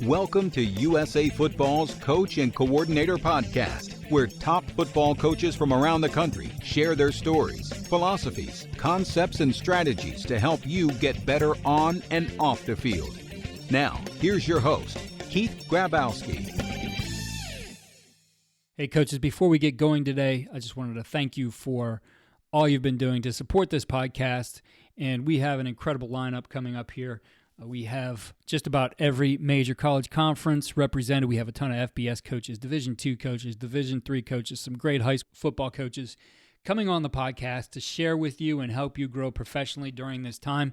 Welcome to USA Football's Coach and Coordinator Podcast, where top football coaches from around the country share their stories, philosophies, concepts, and strategies to help you get better on and off the field. Now, here's your host, Keith Grabowski. Hey, coaches, before we get going today, I just wanted to thank you for all you've been doing to support this podcast. And we have an incredible lineup coming up here. We have just about every major college conference represented. We have a ton of FBS coaches, Division II coaches, Division III coaches, some great high school football coaches coming on the podcast to share with you and help you grow professionally during this time.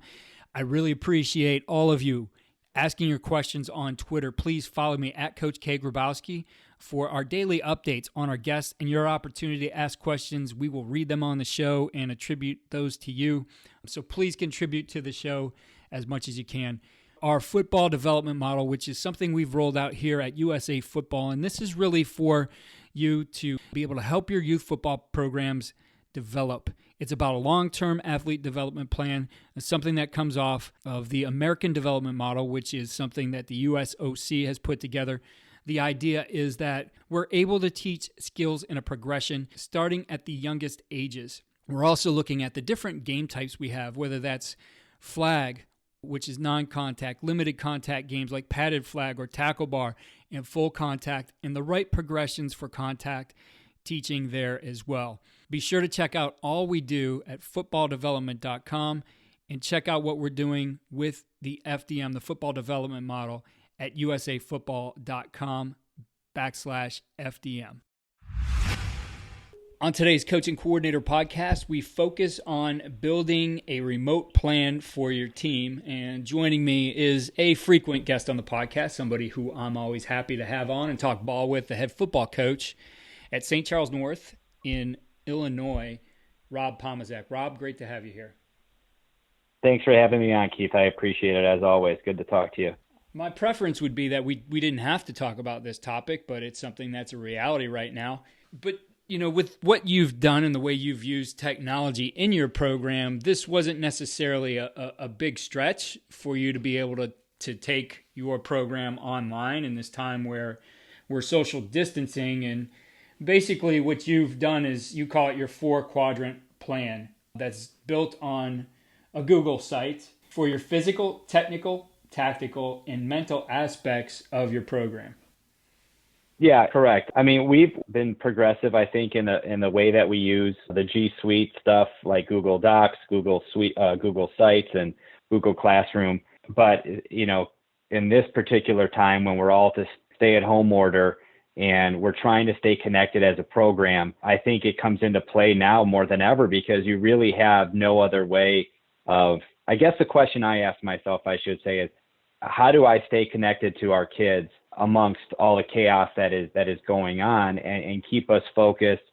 I really appreciate all of you asking your questions on Twitter. Please follow me at Coach K. Grabowski for our daily updates on our guests and your opportunity to ask questions. We will read them on the show and attribute those to you. So please contribute to the show as much as you can. Our football development model, which is something we've rolled out here at USA Football, and this is really for you to be able to help your youth football programs develop. It's about a long-term athlete development plan. It's something that comes off of the American development model, which is something that the USOC has put together. The idea is that we're able to teach skills in a progression starting at the youngest ages. We're also looking at the different game types we have, whether that's flag, which is non-contact, limited contact games like padded flag or tackle bar, and full contact, and the right progressions for contact teaching there as well. Be sure to check out all we do at footballdevelopment.com and check out what we're doing with the FDM, the football development model, at usafootball.com/FDM. On today's Coaching Coordinator podcast, we focus on building a remote plan for your team. And joining me is a frequent guest on the podcast, somebody who I'm always happy to have on and talk ball with, the head football coach at St. Charles North in Illinois, Rob Pomazak. Rob, great to have you here. Thanks for having me on, Keith. I appreciate it, as always. Good to talk to you. My preference would be that we didn't have to talk about this topic, but it's something that's a reality right now. But you know, with what you've done and the way you've used technology in your program, this wasn't necessarily a big stretch for you to be able to take your program online in this time where we're social distancing. And basically what you've done is you call it your 4-quadrant plan that's built on a Google site for your physical, technical, tactical, and mental aspects of your program. Yeah, correct. I mean, we've been progressive, I think, in the way that we use the G Suite stuff like Google Docs, Google Sites, and Google Classroom. But, you know, in this particular time when we're all to stay-at-home order and we're trying to stay connected as a program, I think it comes into play now more than ever because you really have no other way of, I guess the question I ask myself, I should say, is how do I stay connected to our kids amongst all the chaos that is going on and keep us focused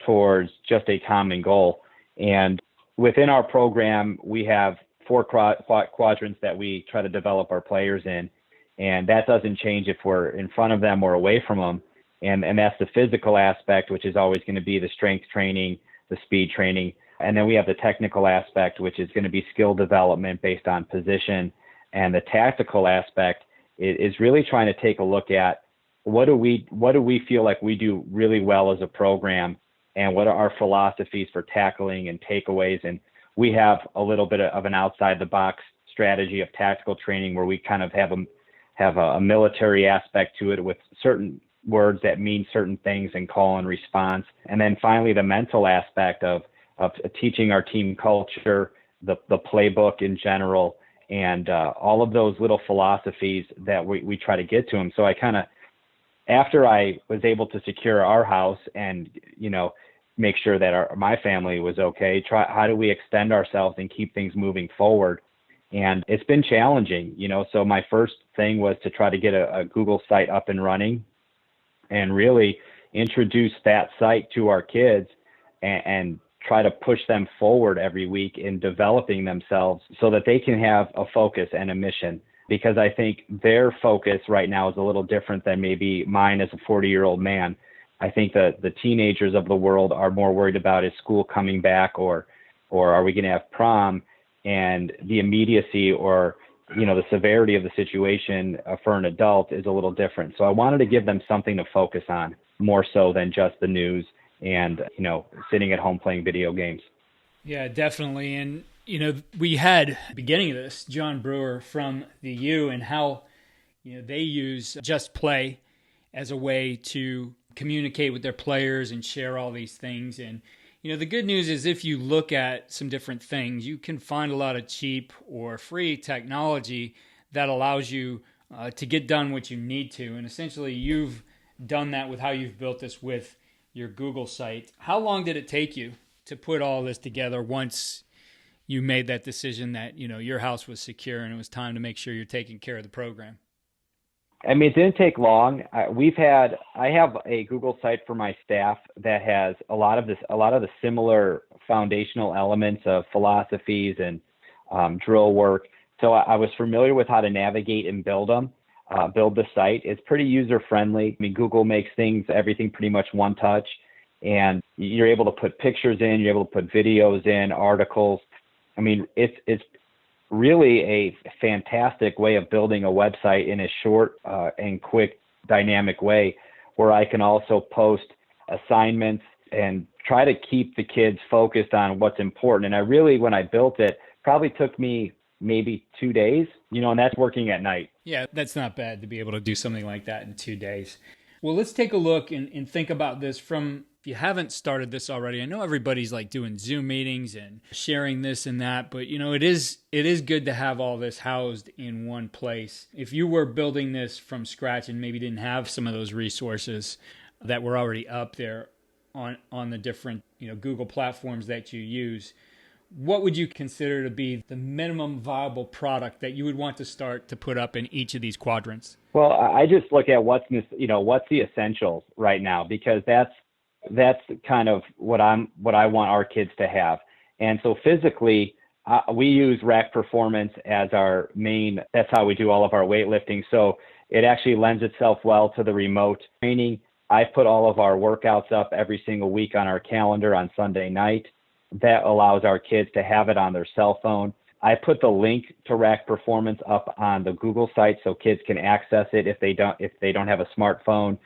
towards just a common goal. And within our program, we have 4 quadrants that we try to develop our players in. And that doesn't change if we're in front of them or away from them. And that's the physical aspect, which is always going to be the strength training, the speed training. And then we have the technical aspect, which is going to be skill development based on position. And the tactical aspect is really trying to take a look at what do we feel like we do really well as a program, and what are our philosophies for tackling and takeaways. And we have a little bit of an outside the box strategy of tactical training where we kind of have a military aspect to it with certain words that mean certain things and call and response. And then finally the mental aspect of teaching our team culture, the playbook in general, and all of those little philosophies that we try to get to them. So I kind of, after I was able to secure our house and, you know, make sure that my family was okay, how do we extend ourselves and keep things moving forward? And it's been challenging, you know, so my first thing was to try to get a Google site up and running and really introduce that site to our kids and try to push them forward every week in developing themselves so that they can have a focus and a mission. Because I think their focus right now is a little different than maybe mine as a 40-year-old man. I think that the teenagers of the world are more worried about is school coming back or are we going to have prom, and the immediacy or the severity of the situation for an adult is a little different. So I wanted to give them something to focus on more so than just the news and, sitting at home playing video games. Yeah, definitely. And, we had, beginning of this, John Brewer from the U, and how, they use Just Play as a way to communicate with their players and share all these things. And, the good news is if you look at some different things, you can find a lot of cheap or free technology that allows you to get done what you need to. And essentially, you've done that with how you've built this with your Google site. How long did it take you to put all this together once you made that decision that, your house was secure and it was time to make sure you're taking care of the program? I mean, it didn't take long. I have a Google site for my staff that has a lot of the similar foundational elements of philosophies and drill work. So I was familiar with how to navigate and build the site. It's pretty user friendly. I mean, Google makes everything pretty much one touch, and you're able to put pictures in, you're able to put videos in, articles. I mean, it's really a fantastic way of building a website in a short and quick, dynamic way, where I can also post assignments and try to keep the kids focused on what's important. And when I built it, probably took me maybe 2 days, and that's working at night. Yeah, that's not bad to be able to do something like that in 2 days. Well, let's take a look and think about this from, if you haven't started this already, I know everybody's like doing Zoom meetings and sharing this and that, but it is good to have all this housed in one place. If you were building this from scratch and maybe didn't have some of those resources that were already up there on the different, Google platforms that you use, what would you consider to be the minimum viable product that you would want to start to put up in each of these quadrants? Well, I just look at what's the essentials right now, because that's kind of what I want our kids to have. And so physically, we use Rack Performance as our main. That's how we do all of our weightlifting. So it actually lends itself well to the remote training. I put all of our workouts up every single week on our calendar on Sunday night. That allows our kids to have it on their cell phone. I put the link to Rack Performance up on the Google site so kids can access it if they don't have a smartphone.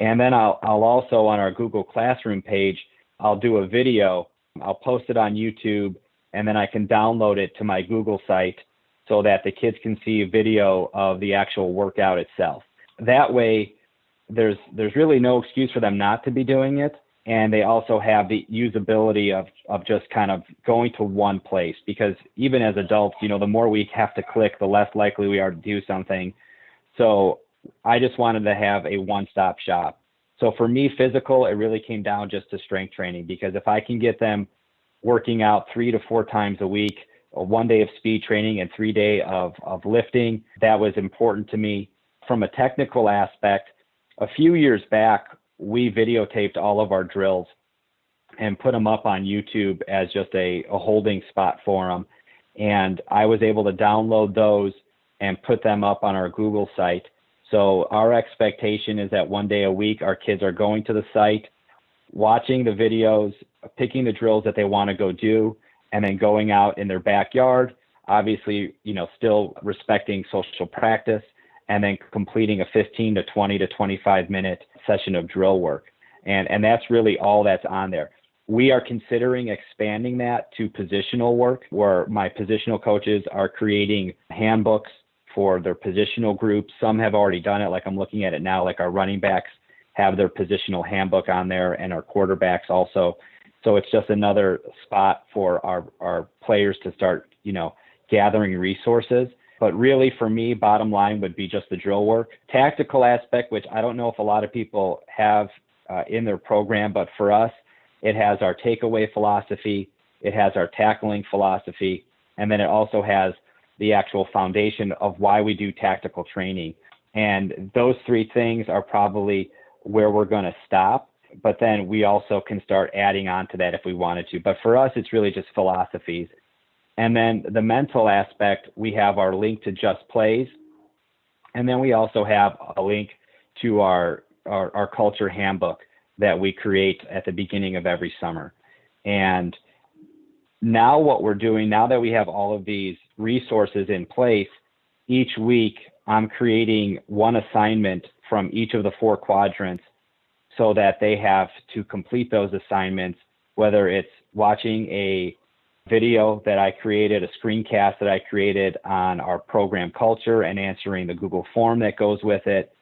And then I'll also, on our Google Classroom page, I'll do a video. I'll post it on YouTube, and then I can download it to my Google site so that the kids can see a video of the actual workout itself. That way, there's really no excuse for them not to be doing it. And they also have the usability of just kind of going to one place, because even as adults, the more we have to click, the less likely we are to do something. So I just wanted to have a one-stop shop. So for me, physical, it really came down just to strength training, because if I can get them working out 3 to 4 times a week, 1 day of speed training and 3 days of lifting, that was important to me. From a technical aspect, a few years back, we videotaped all of our drills and put them up on YouTube as just a holding spot for them. And I was able to download those and put them up on our Google site. So our expectation is that 1 day a week, our kids are going to the site, watching the videos, picking the drills that they want to go do, and then going out in their backyard, obviously, still respecting social practice, and then completing a 15 to 20 to 25 minute session of drill work. And that's really all that's on there. We are considering expanding that to positional work, where my positional coaches are creating handbooks for their positional groups. Some have already done it, like I'm looking at it now, like our running backs have their positional handbook on there, and our quarterbacks also. So it's just another spot for our players to start, gathering resources. But really, for me, bottom line would be just the drill work. Tactical aspect, which I don't know if a lot of people have in their program, but for us, it has our takeaway philosophy, it has our tackling philosophy, and then it also has the actual foundation of why we do tactical training. And those 3 things are probably where we're going to stop, but then we also can start adding on to that if we wanted to. But for us, it's really just philosophies. And then the mental aspect, we have our link to Just Plays. And then we also have a link to our culture handbook that we create at the beginning of every summer. And now what we're doing, now that we have all of these resources in place, each week I'm creating one assignment from each of the 4 quadrants so that they have to complete those assignments, whether it's watching a video that I created, a screencast that I created on our program culture and answering the Google form that goes with it,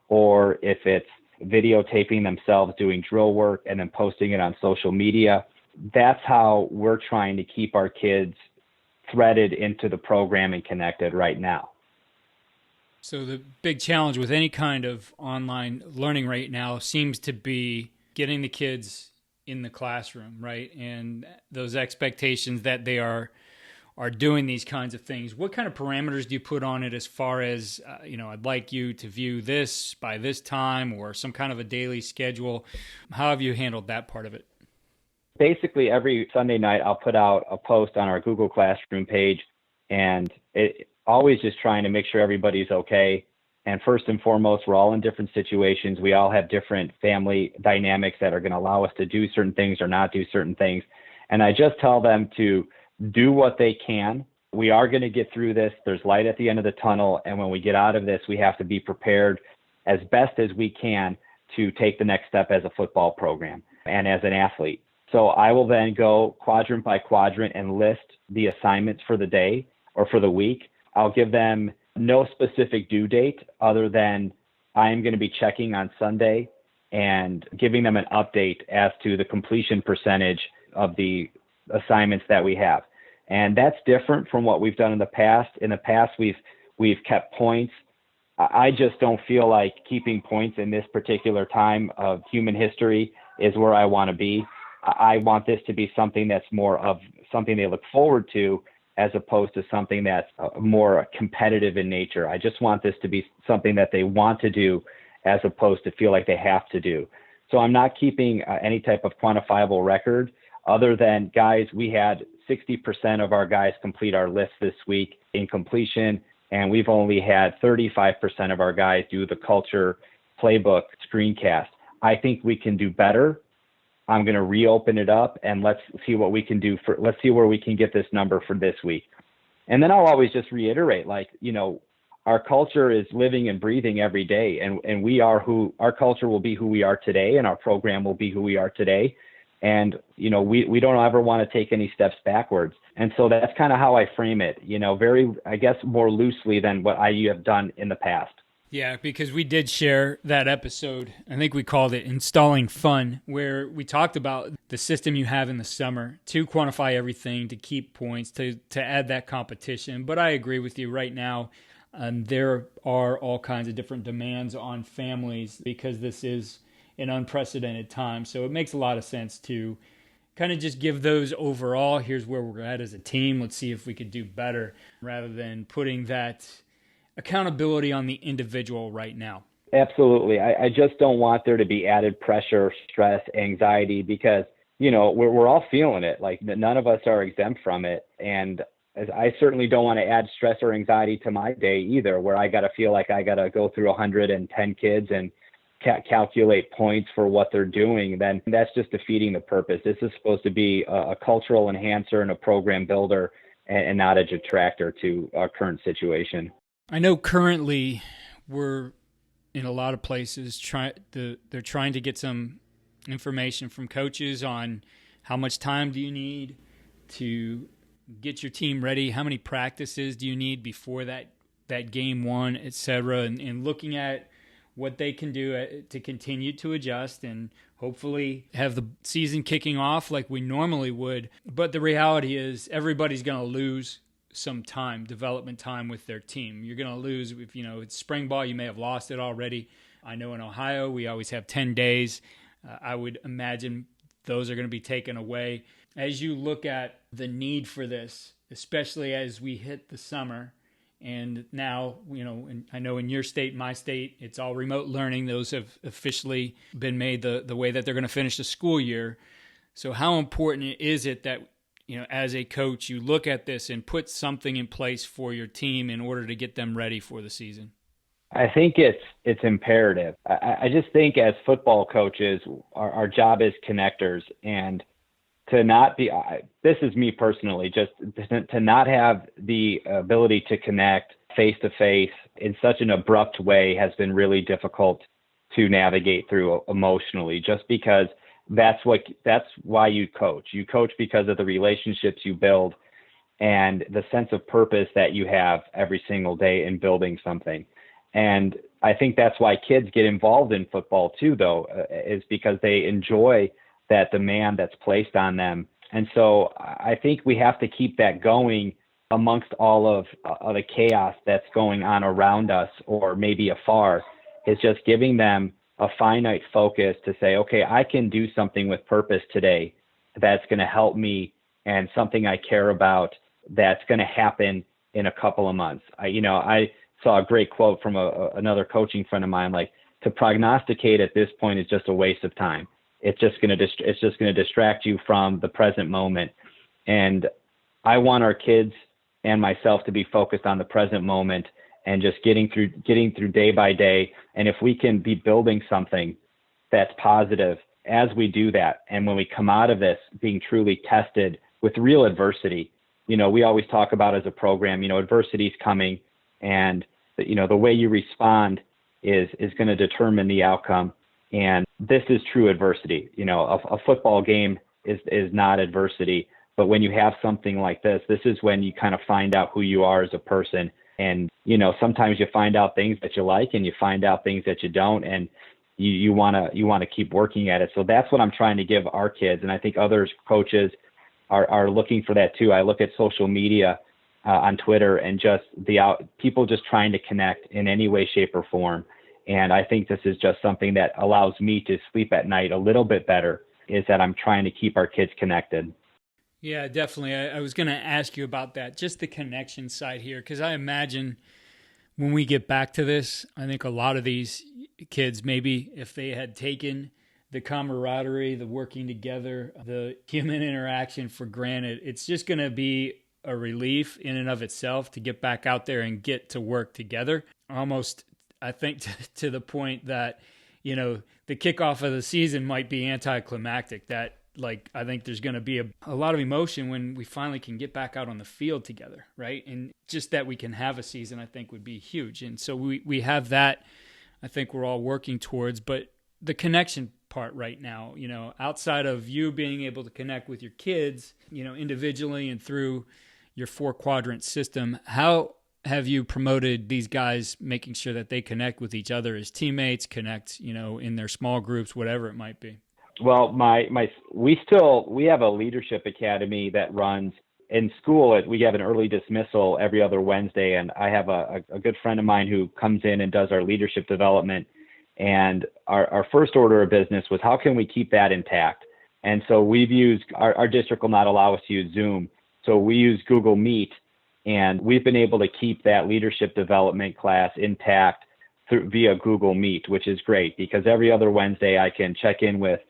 or if it's videotaping themselves doing drill work and then posting it on social media. That's how we're trying to keep our kids threaded into the program and connected right now. So the big challenge with any kind of online learning right now seems to be getting the kids in the classroom, right? And those expectations that they are doing these kinds of things. What kind of parameters do you put on it as far as, I'd like you to view this by this time, or some kind of a daily schedule? How have you handled that part of it? Basically, every Sunday night, I'll put out a post on our Google Classroom page, and it always just trying to make sure everybody's okay. And first and foremost, we're all in different situations. We all have different family dynamics that are going to allow us to do certain things or not do certain things. And I just tell them to do what they can. We are going to get through this. There's light at the end of the tunnel. And when we get out of this, we have to be prepared as best as we can to take the next step as a football program and as an athlete. So I will then go quadrant by quadrant and list the assignments for the day or for the week. I'll give them no specific due date other than I am going to be checking on Sunday and giving them an update as to the completion percentage of the assignments that we have. And that's different from what we've done in the past. In the past, we've kept points. I just don't feel like keeping points in this particular time of human history is where I want to be. I want this to be something that's more of something they look forward to, as opposed to something that's more competitive in nature. I just want this to be something that they want to do, as opposed to feel like they have to do. So I'm not keeping any type of quantifiable record other than, guys, we had 60% of our guys complete our list this week in completion, and we've only had 35% of our guys do the culture playbook screencast. I think we can do better. I'm going to reopen it up and let's see what we can do let's see where we can get this number for this week. And then I'll always just reiterate, our culture is living and breathing every day, and our culture will be who we are today, and our program will be who we are today. And, we don't ever want to take any steps backwards. And so that's kind of how I frame it, very, I guess, more loosely than what you have done in the past. Yeah, because we did share that episode. I think we called it Installing Fun, where we talked about the system you have in the summer to quantify everything, to keep points, to add that competition. But I agree with you right now. There are all kinds of different demands on families because this is an unprecedented time. So it makes a lot of sense to kind of just give those overall, here's where we're at as a team. Let's see if we could do better, rather than putting that accountability on the individual right now. Absolutely. I just don't want there to be added pressure, stress, anxiety, because, we're all feeling it. Like, none of us are exempt from it. And I certainly don't want to add stress or anxiety to my day either, where I got to feel like I got to go through 110 kids and calculate points for what they're doing. Then that's just defeating the purpose. This is supposed to be a cultural enhancer and a program builder, and not a detractor to our current situation. I know currently we're in a lot of places they're trying to get some information from coaches on how much time do you need to get your team ready, how many practices do you need before that game one, et cetera, and looking at what they can do to continue to adjust and hopefully have the season kicking off like we normally would. But the reality is everybody's going to lose some time, development time with their team. You're going to lose if, it's spring ball, you may have lost it already. I know in Ohio, we always have 10 days. I would imagine those are going to be taken away. As you look at the need for this, especially as we hit the summer, and now, I know in your state, my state, it's all remote learning. Those have officially been made the way that they're going to finish the school year. So how important is it that, as a coach, you look at this and put something in place for your team in order to get them ready for the season? I think it's imperative. I just think as football coaches, our job is connectors, and to not be, this is me personally, just to not have the ability to connect face-to-face in such an abrupt way has been really difficult to navigate through emotionally, just because that's why you coach. You coach because of the relationships you build and the sense of purpose that you have every single day in building something. And I think that's why kids get involved in football too, though, is because they enjoy that demand that's placed on them. And so I think we have to keep that going amongst all of the chaos that's going on around us or maybe afar, is just giving them a finite focus to say, okay, I can do something with purpose today that's going to help me and something I care about that's going to happen in a couple of months. I saw a great quote from another coaching friend of mine, like, to prognosticate at this point is just a waste of time. It's just going to distract you from the present moment. And I want our kids and myself to be focused on the present moment and just getting through day by day. And if we can be building something that's positive as we do that, and when we come out of this being truly tested with real adversity, we always talk about as a program, adversity is coming, and the way you respond is going to determine the outcome. And this is true adversity. A football game is not adversity, but when you have something like this is when you kind of find out who you are as a person. And, sometimes you find out things that you like and you find out things that you don't, and you want to keep working at it. So that's what I'm trying to give our kids. And I think others coaches are looking for that too. I look at social media on Twitter and just people just trying to connect in any way, shape, or form. And I think this is just something that allows me to sleep at night a little bit better, is that I'm trying to keep our kids connected. Yeah, definitely. I was going to ask you about that, just the connection side here, because I imagine when we get back to this, I think a lot of these kids, maybe if they had taken the camaraderie, the working together, the human interaction for granted, it's just going to be a relief in and of itself to get back out there and get to work together. Almost, I think, to the point that, the kickoff of the season might be anticlimactic, that I think there's going to be a lot of emotion when we finally can get back out on the field together, right? And just that we can have a season, I think, would be huge. And so we have that, I think we're all working towards. But the connection part right now, outside of you being able to connect with your kids, individually and through your 4-quadrant system, how have you promoted these guys, making sure that they connect with each other as teammates, connect, in their small groups, whatever it might be? Well, we have a leadership academy that runs in school. We have an early dismissal every other Wednesday, and I have a good friend of mine who comes in and does our leadership development. And our first order of business was, how can we keep that intact? And so we've used, our district will not allow us to use Zoom, so we use Google Meet, and we've been able to keep that leadership development class intact via Google Meet, which is great, because every other Wednesday I can check in with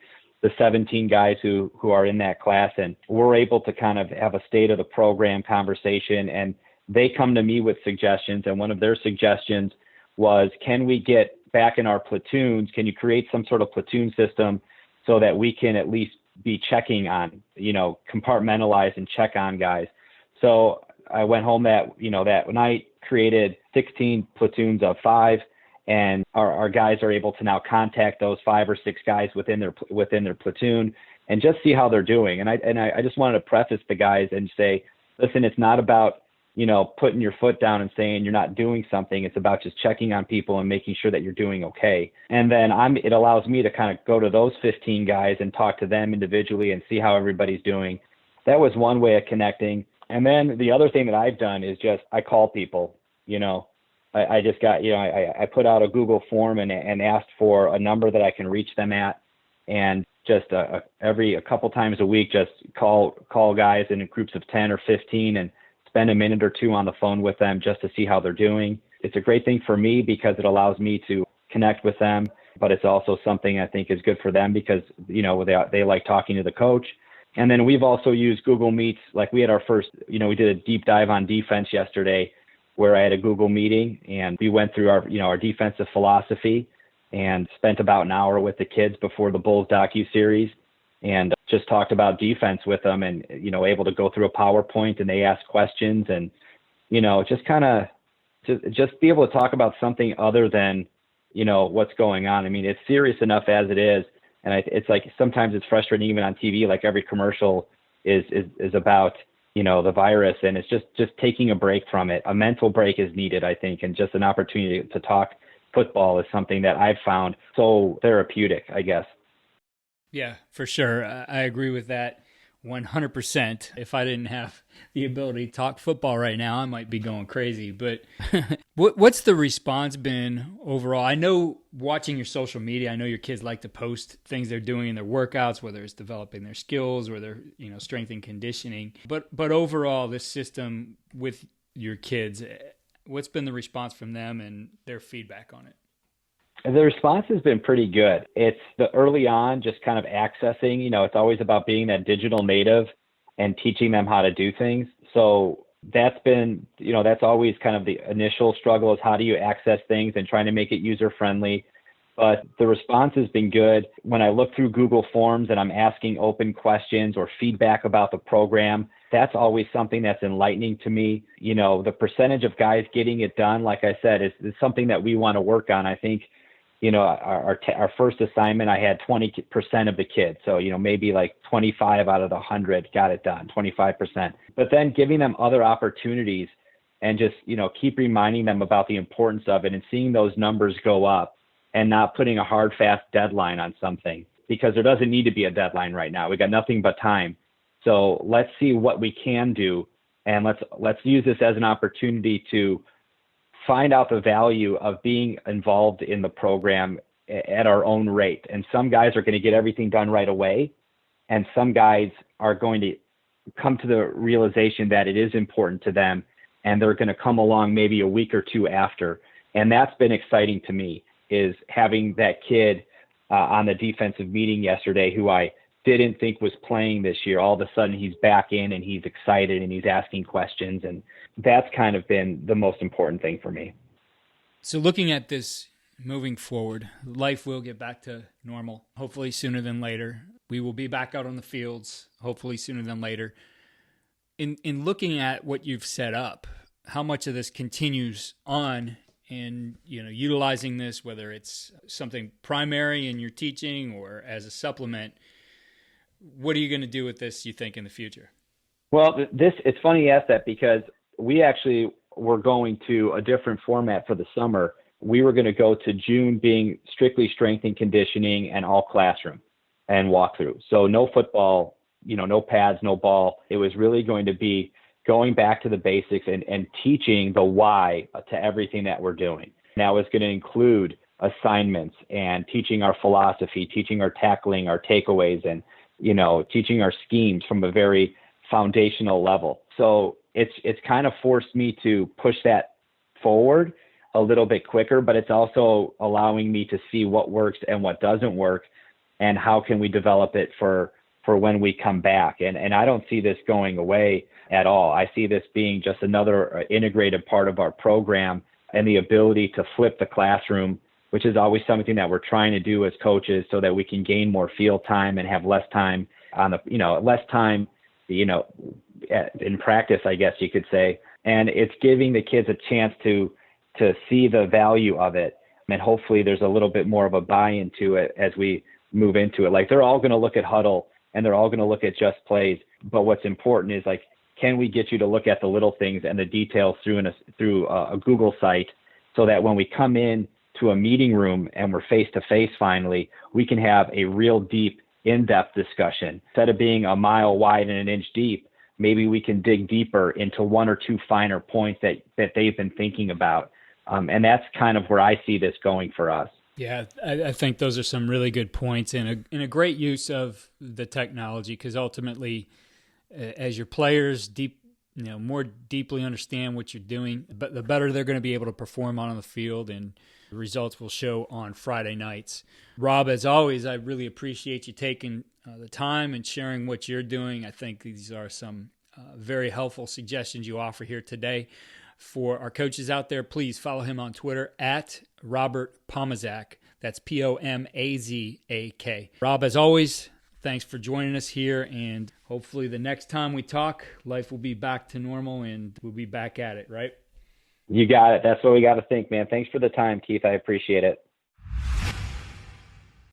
the 17 guys who are in that class, and we're able to kind of have a state of the program conversation, and they come to me with suggestions. And one of their suggestions was, can we get back in our platoons? Can you create some sort of platoon system so that we can at least be checking on, compartmentalize and check on guys? So I went home that night, created 16 platoons of 5, and our guys are able to now contact those 5 or 6 guys within their platoon and just see how they're doing. And I just wanted to preface the guys and say, listen, it's not about, putting your foot down and saying you're not doing something. It's about just checking on people and making sure that you're doing okay. And then it allows me to kind of go to those 15 guys and talk to them individually and see how everybody's doing. That was one way of connecting. And then the other thing that I've done is just, I call people, I just got, I put out a Google form and asked for a number that I can reach them at, and just a couple times a week, just call guys in groups of 10 or 15 and spend a minute or two on the phone with them just to see how they're doing. It's a great thing for me because it allows me to connect with them, but it's also something I think is good for them because, they like talking to the coach. And then we've also used Google Meets. Like we had our first, we did a deep dive on defense yesterday, where I had a Google meeting, and we went through our defensive philosophy and spent about an hour with the kids before the Bulls docuseries, and just talked about defense with them, and able to go through a PowerPoint, and they asked questions, and just kind of just be able to talk about something other than, what's going on. I mean, it's serious enough as it is. And it's like, sometimes it's frustrating even on TV, like every commercial is about, the virus, and it's just taking a break from it. A mental break is needed, I think, and just an opportunity to talk football is something that I've found so therapeutic, I guess. Yeah, for sure. I agree with that 100%. If I didn't have the ability to talk football right now, I might be going crazy. But what's the response been overall? I know watching your social media, I know your kids like to post things they're doing in their workouts, whether it's developing their skills or their strength and conditioning. But overall, this system with your kids, what's been the response from them and their feedback on it? The response has been pretty good. It's the early on, just kind of accessing, it's always about being that digital native and teaching them how to do things. So that's been, that's always kind of the initial struggle, is how do you access things and trying to make it user friendly. But the response has been good. When I look through Google Forms and I'm asking open questions or feedback about the program, that's always something that's enlightening to me. The percentage of guys getting it done, like I said, is something that we want to work on. I think, our first assignment, I had 20% of the kids. So, maybe like 25 out of the 100 got it done, 25%. But then giving them other opportunities and just, keep reminding them about the importance of it and seeing those numbers go up and not putting a hard, fast deadline on something, because there doesn't need to be a deadline right now. We got nothing but time. So let's see what we can do. And let's use this as an opportunity to find out the value of being involved in the program at our own rate. And some guys are going to get everything done right away, and some guys are going to come to the realization that it is important to them, and they're going to come along maybe a week or two after. And that's been exciting to me, is having that kid on the defensive meeting yesterday who I didn't think was playing this year. All of a sudden he's back in and he's excited and he's asking questions. And that's kind of been the most important thing for me. So looking at this moving forward, life will get back to normal, hopefully sooner than later. We will be back out on the fields, hopefully sooner than later. In looking at what you've set up, how much of this continues on in, utilizing this, whether it's something primary in your teaching or as a supplement, what are you going to do with this, you think, in the future? Well, it's funny you ask that, because we actually were going to a different format for the summer. We were going to go to June being strictly strength and conditioning and all classroom and walkthrough. So no football, no pads, no ball. It was really going to be going back to the basics and teaching the why to everything that we're doing. Now it's going to include assignments and teaching our philosophy, teaching our tackling, our takeaways, and teaching our schemes from a very foundational level. So it's kind of forced me to push that forward a little bit quicker, but it's also allowing me to see what works and what doesn't work, and how can we develop it for when we come back. And I don't see this going away at all. I see this being just another integrated part of our program, and the ability to flip the classroom, which is always something that we're trying to do as coaches, so that we can gain more field time and have less time on the, in practice, I guess you could say. And it's giving the kids a chance to see the value of it. And hopefully there's a little bit more of a buy-in to it as we move into it. Like, they're all going to look at huddle and they're all going to look at just plays. But what's important is, like, can we get you to look at the little things and the details through a Google site, so that when we come in to a meeting room and we're face to face, finally, we can have a real deep, in-depth discussion. Instead of being a mile wide and an inch deep, maybe we can dig deeper into one or two finer points that they've been thinking about. And that's kind of where I see this going for us. Yeah, I think those are some really good points, and a great use of the technology, because ultimately, as your players more deeply understand what you're doing, but the better they're going to be able to perform on the field, and the results will show on Friday nights. Rob, as always, I really appreciate you taking the time and sharing what you're doing. I think these are some very helpful suggestions you offer here today. For our coaches out there, please follow him on Twitter at Robert Pomazak. That's Pomazak. Rob, as always, thanks for joining us here, and hopefully the next time we talk, life will be back to normal and we'll be back at it, right? You got it. That's what we got to think, man. Thanks for the time, Keith. I appreciate it.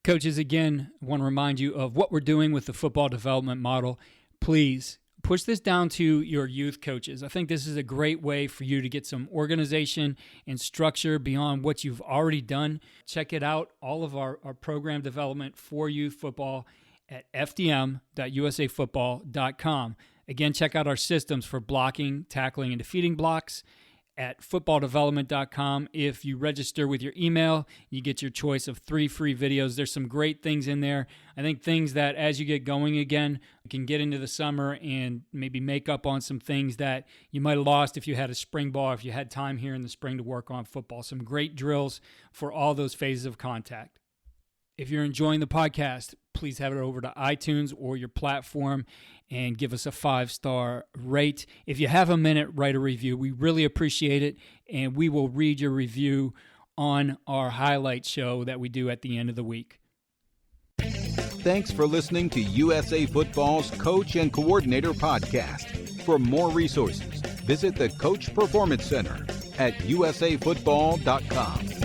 Coaches, again, I want to remind you of what we're doing with the football development model. Please push this down to your youth coaches. I think this is a great way for you to get some organization and structure beyond what you've already done. Check it out, all of our program development for youth football at fdm.usafootball.com. Again, check out our systems for blocking, tackling, and defeating blocks at footballdevelopment.com. If you register with your email, you get your choice of 3 free videos. There's some great things in there. I think things that as you get going again, you can get into the summer and maybe make up on some things that you might have lost if you had a spring ball, if you had time here in the spring to work on football. Some great drills for all those phases of contact. If you're enjoying the podcast, please head over to iTunes or your platform and give us a 5-star rate. If you have a minute, write a review. We really appreciate it, and we will read your review on our highlight show that we do at the end of the week. Thanks for listening to USA Football's Coach and Coordinator Podcast. For more resources, visit the Coach Performance Center at usafootball.com.